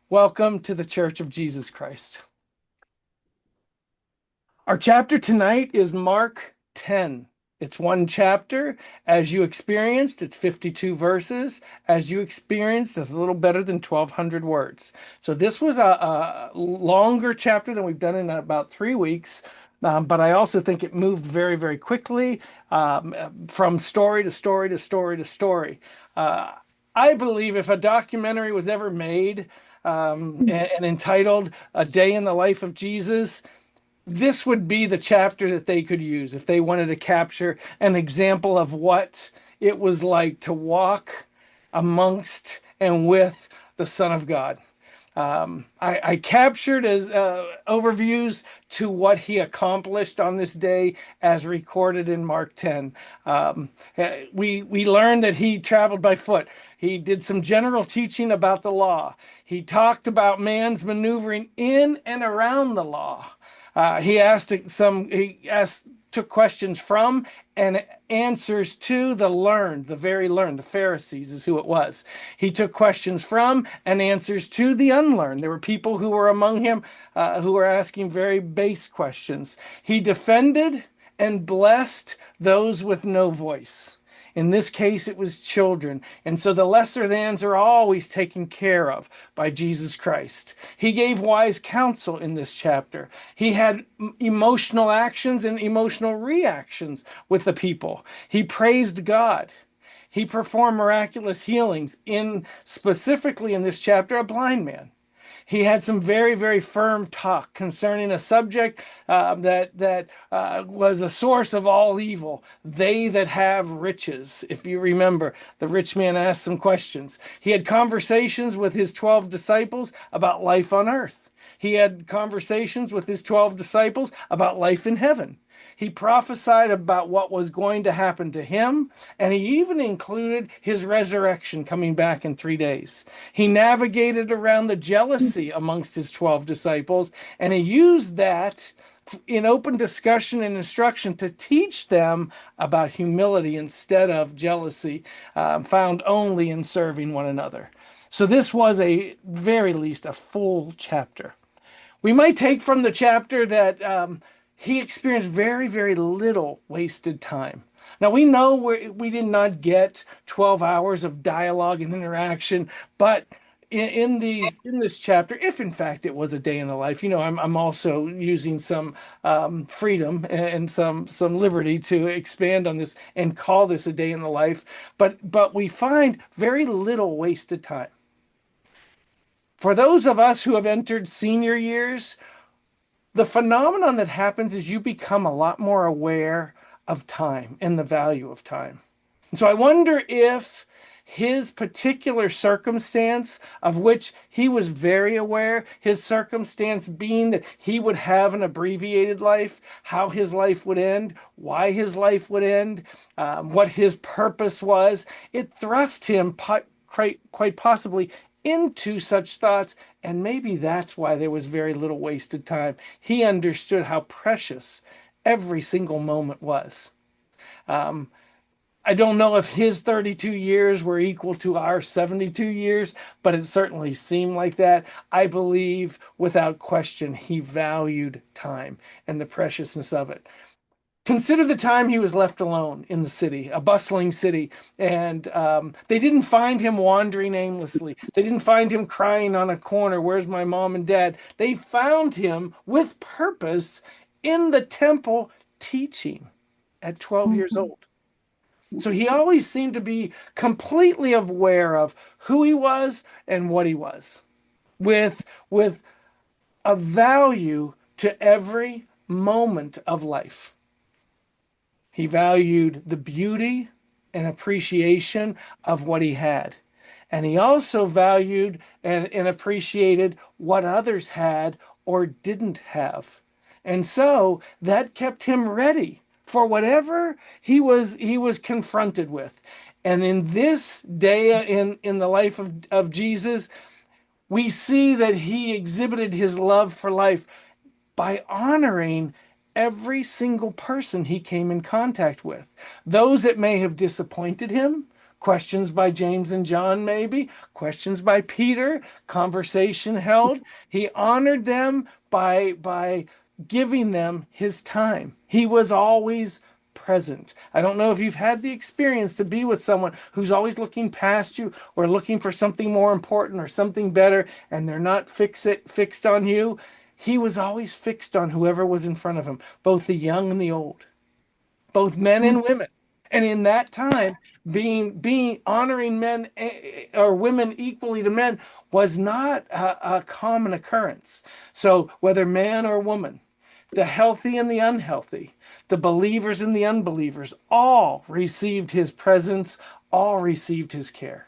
Welcome to the Church of Jesus Christ. Our chapter tonight is Mark 10. It's one chapter. As you experienced, it's 52 verses. As you experienced, it's a little better than 1,200 words. So this was a longer chapter than we've done in about 3 weeks. But I also think it moved very, very quickly from story to story to story to story. Uh, I believe if a documentary was ever made and entitled A Day in the Life of Jesus, this would be the chapter that they could use if they wanted to capture an example of what it was like to walk amongst and with the Son of God. I captured as overviews to what he accomplished on this day as recorded in Mark 10. We learned that he traveled by foot. He did some general teaching about the law. He talked about man's maneuvering in and around the law. He took questions from and answers to the very learned, the Pharisees is who it was. He took questions from and answers to the unlearned. There were people who were among him who were asking very base questions. He defended and blessed those with no voice. In this case, it was children. And so the lesser thans are always taken care of by Jesus Christ. He gave wise counsel in this chapter. He had emotional actions and emotional reactions with the people. He praised God. He performed miraculous healings specifically in this chapter, a blind man. He had some very, very firm talk concerning a subject that was a source of all evil. They that have riches. If you remember, the rich man asked some questions. He had conversations with his 12 disciples about life on earth. He had conversations with his 12 disciples about life in heaven. He prophesied about what was going to happen to him, and he even included his resurrection coming back in 3 days. He navigated around the jealousy amongst his 12 disciples, and he used that in open discussion and instruction to teach them about humility instead of jealousy, found only in serving one another. So this was a very least a full chapter. We might take from the chapter that he experienced very, very little wasted time. Now, we know we did not get 12 hours of dialogue and interaction, but in this chapter, if in fact it was a day in the life, I'm also using some freedom and some liberty to expand on this and call this a day in the life. But we find very little wasted time. For those of us who have entered senior years, the phenomenon that happens is you become a lot more aware of time and the value of time. And so I wonder if his particular circumstance, of which he was very aware, his circumstance being that he would have an abbreviated life, how his life would end, why his life would end, what his purpose was, it thrust him quite possibly into such thoughts, and maybe that's why there was very little wasted time. He understood how precious every single moment was. Um, I don't know if his 32 years were equal to our 72 years, but it certainly seemed like that. I believe without question he valued time and the preciousness of it. Consider the time he was left alone in the city, a bustling city, and they didn't find him wandering aimlessly. They didn't find him crying on a corner, "Where's my mom and dad?" They found him with purpose in the temple teaching at 12 years old. So he always seemed to be completely aware of who he was and what he was, with a value to every moment of life. He valued the beauty and appreciation of what he had. And he also valued and appreciated what others had or didn't have. And so that kept him ready for whatever he was confronted with. And in this day in the life of Jesus, we see that he exhibited his love for life by honoring every single person he came in contact with. Those that may have disappointed him, questions by James and John, maybe, questions by Peter, conversation held. He honored them by giving them his time. He was always present. I don't know if you've had the experience to be with someone who's always looking past you or looking for something more important or something better, and they're not fixed on you. He was always fixed on whoever was in front of him, both the young and the old, both men and women. And in that time, being honoring men or women equally to men was not a common occurrence. So whether man or woman, the healthy and the unhealthy, the believers and the unbelievers, all received his presence, all received his care.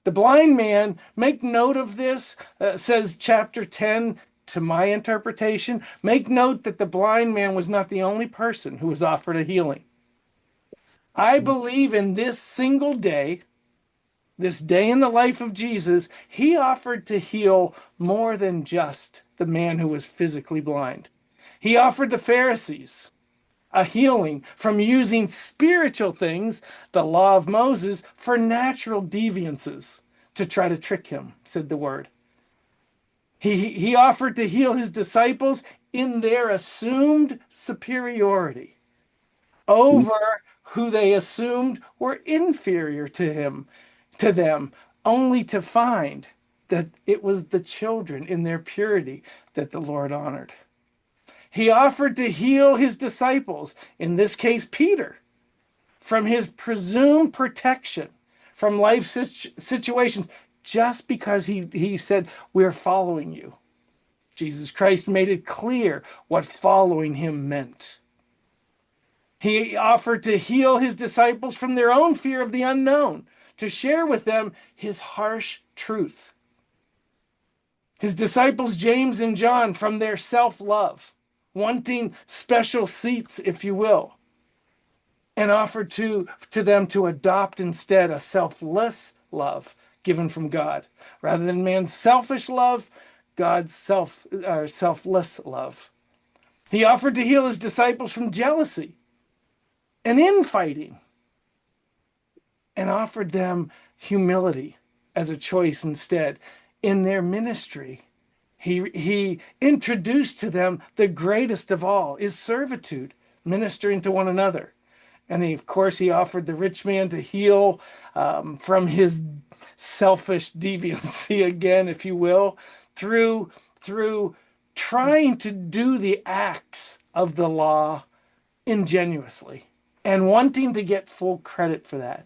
The blind man, make note of this, says chapter 10, to my interpretation, make note that the blind man was not the only person who was offered a healing. I believe in this single day, this day in the life of Jesus, he offered to heal more than just the man who was physically blind. He offered the Pharisees a healing from using spiritual things, the law of Moses, for natural deviances to try to trick him, said the word. He offered to heal his disciples in their assumed superiority over who they assumed were inferior to them, only to find that it was the children in their purity that the Lord honored. He offered to heal his disciples, in this case Peter, from his presumed protection from life situations, just because he said, we're following you. Jesus Christ made it clear what following him meant. He offered to heal his disciples from their own fear of the unknown, to share with them his harsh truth. His disciples, James and John, from their self-love, wanting special seats, if you will, and offered to them to adopt instead a selfless love given from God. Rather than man's selfish love, God's selfless love. He offered to heal his disciples from jealousy and infighting, and offered them humility as a choice instead. In their ministry, he introduced to them the greatest of all, is servitude, ministering to one another. And of course, he offered the rich man to heal from his selfish deviancy again, if you will, through trying to do the acts of the law ingenuously and wanting to get full credit for that.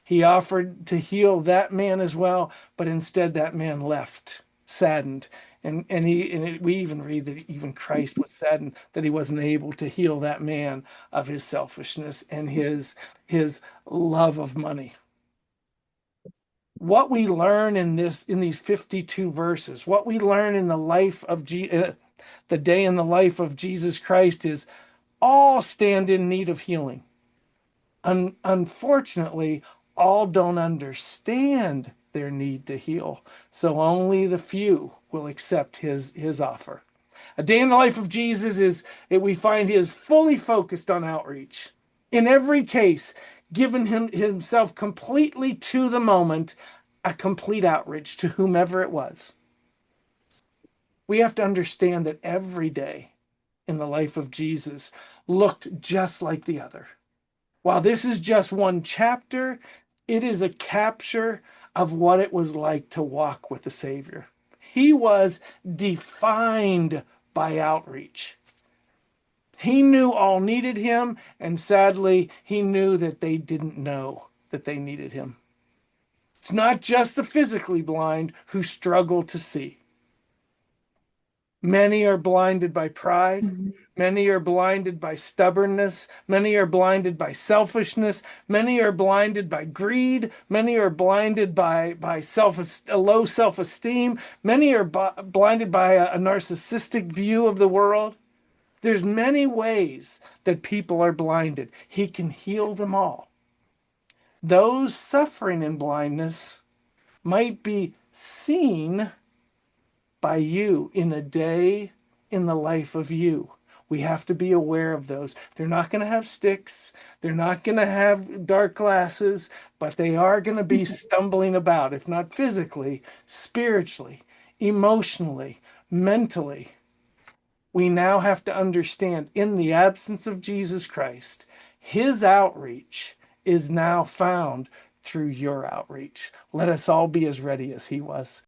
He offered to heal that man as well, but instead that man left saddened. And we even read that even Christ was saddened that he wasn't able to heal that man of his selfishness and his love of money. What we learn in these 52 verses, what we learn in the life of the day in the life of Jesus Christ, is all stand in need of healing. Unfortunately, all don't understand their need to heal, so only the few will accept his offer. A day in the life of Jesus we find he is fully focused on outreach. In every case, given himself completely to the moment, a complete outreach to whomever it was. We have to understand that every day in the life of Jesus looked just like the other. While this is just one chapter, it is a capture of what it was like to walk with the Savior. He was defined by outreach. He knew all needed him, and sadly, he knew that they didn't know that they needed him. It's not just the physically blind who struggle to see. Many are blinded by pride. Many are blinded by stubbornness. Many are blinded by selfishness. Many are blinded by greed. Many are blinded by low self-esteem. Many are blinded by a narcissistic view of the world. There's many ways that people are blinded. He can heal them all. Those suffering in blindness might be seen by you in a day in the life of you. We have to be aware of those. They're not going to have sticks. They're not going to have dark glasses, but they are going to be stumbling about, if not physically, spiritually, emotionally, mentally. We now have to understand, in the absence of Jesus Christ, his outreach is now found through your outreach. Let us all be as ready as he was.